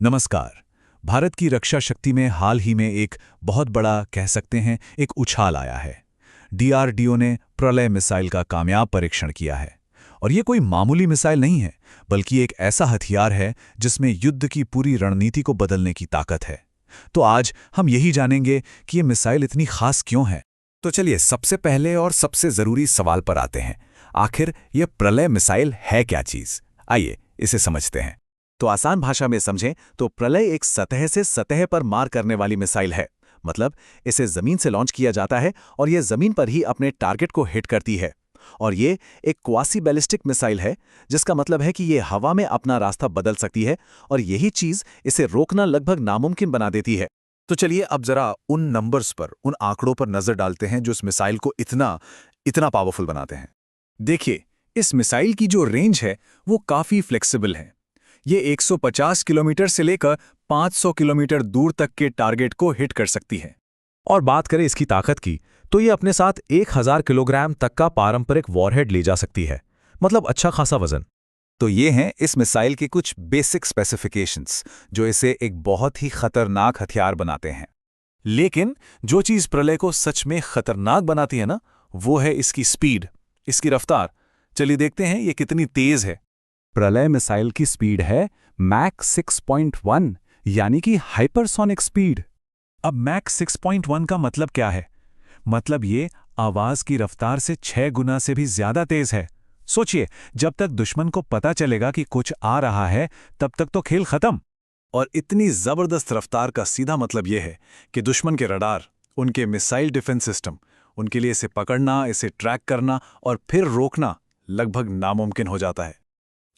नमस्कार। भारत की रक्षा शक्ति में हाल ही में एक बहुत बड़ा कह सकते हैं एक उछाल आया है। डीआरडीओ ने प्रलय मिसाइल का कामयाब परीक्षण किया है। और ये कोई मामूली मिसाइल नहीं है, बल्कि एक ऐसा हथियार है जिसमें युद्ध की पूरी रणनीति को बदलने की ताकत है। तो आज हम यही जानेंगे कि ये मिसाइल इतनी खास क्यों है। तो चलिए सबसे पहले और सबसे ज़रूरी सवाल पर आते हैं। आखिर ये प्रलय मिसाइल है क्या चीज़? आइए इसे समझते हैं। तो आसान भाषा में समझें तो प्रलय एक सतह से सतह पर मार करने वाली मिसाइल है। मतलब इसे जमीन से लॉन्च किया जाता है और यह जमीन पर ही अपने टारगेट को हिट करती है। और ये एक क्वासी बैलिस्टिक मिसाइल है, जिसका मतलब है कि ये हवा में अपना रास्ता बदल सकती है और यही चीज इसे रोकना लगभग नामुमकिन बना देती है। तो चलिए अब जरा उन नंबर्स पर, उन आंकड़ों पर नजर डालते हैं जो इस मिसाइल को इतना इतना पावरफुल बनाते हैं। देखिए, इस मिसाइल की जो रेंज है वो काफी फ्लेक्सिबल है। ये 150 किलोमीटर से लेकर 500 किलोमीटर दूर तक के टारगेट को हिट कर सकती है। और बात करें इसकी ताकत की, तो ये अपने साथ 1000 किलोग्राम तक का पारंपरिक वॉरहेड ले जा सकती है। मतलब अच्छा खासा वजन। तो ये हैं इस मिसाइल के कुछ बेसिक स्पेसिफिकेशंस जो इसे एक बहुत ही खतरनाक हथियार बनाते हैं। लेकिन जो चीज़ प्रलय को सच में खतरनाक बनाती है ना, वो है इसकी स्पीड, इसकी रफ्तार। चलिए देखते हैं ये कितनी तेज है। प्रलय मिसाइल की स्पीड है मैक 6.1, यानी कि हाइपरसोनिक स्पीड। अब मैक 6.1 का मतलब क्या है? मतलब ये आवाज की रफ्तार से 6 गुना से भी ज्यादा तेज है। सोचिए, जब तक दुश्मन को पता चलेगा कि कुछ आ रहा है, तब तक तो खेल खत्म। और इतनी जबरदस्त रफ्तार का सीधा मतलब यह है कि दुश्मन के रडार, उनके मिसाइल डिफेंस सिस्टम, उनके लिए इसे पकड़ना, इसे ट्रैक करना और फिर रोकना लगभग नामुमकिन हो जाता है।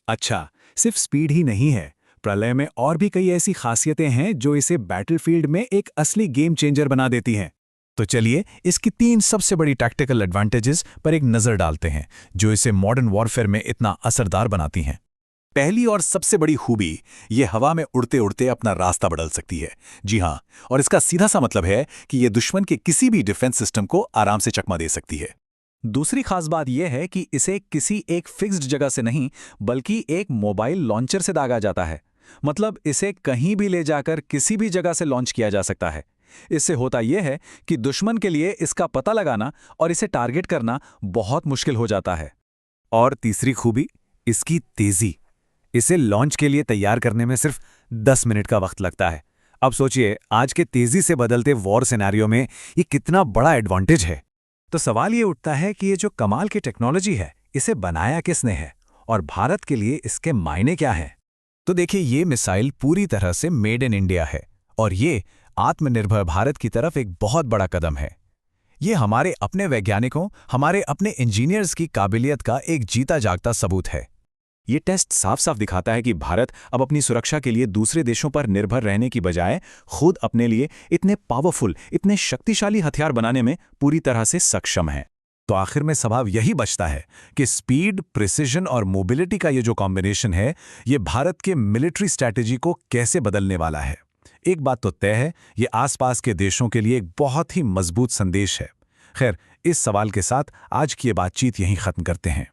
अच्छा, सिर्फ स्पीड ही नहीं है, प्रलय में और भी कई ऐसी खासियतें हैं जो इसे बैटलफील्ड में एक असली गेम चेंजर बना देती हैं। तो चलिए इसकी 3 सबसे बड़ी टैक्टिकल एडवांटेजेस पर एक नज़र डालते हैं जो इसे मॉडर्न वॉरफेयर में इतना असरदार बनाती हैं। पहली और सबसे बड़ी खूबी, ये हवा में उड़ते उड़ते अपना रास्ता बदल सकती है। जी हाँ, और इसका सीधा सा मतलब है कि ये दुश्मन के किसी भी डिफेंस सिस्टम को आराम से चकमा दे सकती है। दूसरी खास बात यह है कि इसे किसी एक फिक्स्ड जगह से नहीं, बल्कि एक मोबाइल लॉन्चर से दागा जाता है। मतलब इसे कहीं भी ले जाकर किसी भी जगह से लॉन्च किया जा सकता है। इससे होता यह है कि दुश्मन के लिए इसका पता लगाना और इसे टारगेट करना बहुत मुश्किल हो जाता है। और तीसरी खूबी, इसकी तेजी। इसे लॉन्च के लिए तैयार करने में सिर्फ 10 मिनट का वक्त लगता है। अब सोचिए, आज के तेजी से बदलते वॉर सिनेरियो में ये कितना बड़ा एडवांटेज है। तो सवाल ये उठता है कि ये जो कमाल की टेक्नोलॉजी है, इसे बनाया किसने है और भारत के लिए इसके मायने क्या हैं? तो देखिए, ये मिसाइल पूरी तरह से मेड इन इंडिया है और ये आत्मनिर्भर भारत की तरफ एक बहुत बड़ा कदम है। ये हमारे अपने वैज्ञानिकों, हमारे अपने इंजीनियर्स की काबिलियत का एक जीता जागता सबूत है। ये टेस्ट साफ साफ दिखाता है कि भारत अब अपनी सुरक्षा के लिए दूसरे देशों पर निर्भर रहने की बजाय खुद अपने लिए इतने पावरफुल, इतने शक्तिशाली हथियार बनाने में पूरी तरह से सक्षम है। तो आखिर में सवाल यही बचता है कि स्पीड, प्रिसिजन और मोबिलिटी का ये जो कॉम्बिनेशन है, ये भारत के मिलिट्री स्ट्रैटेजी को कैसे बदलने वाला है। एक बात तो तय है, ये आसपास के देशों के लिए एक बहुत ही मजबूत संदेश है। खैर, इस सवाल के साथ आज की ये बातचीत यहीं खत्म करते हैं।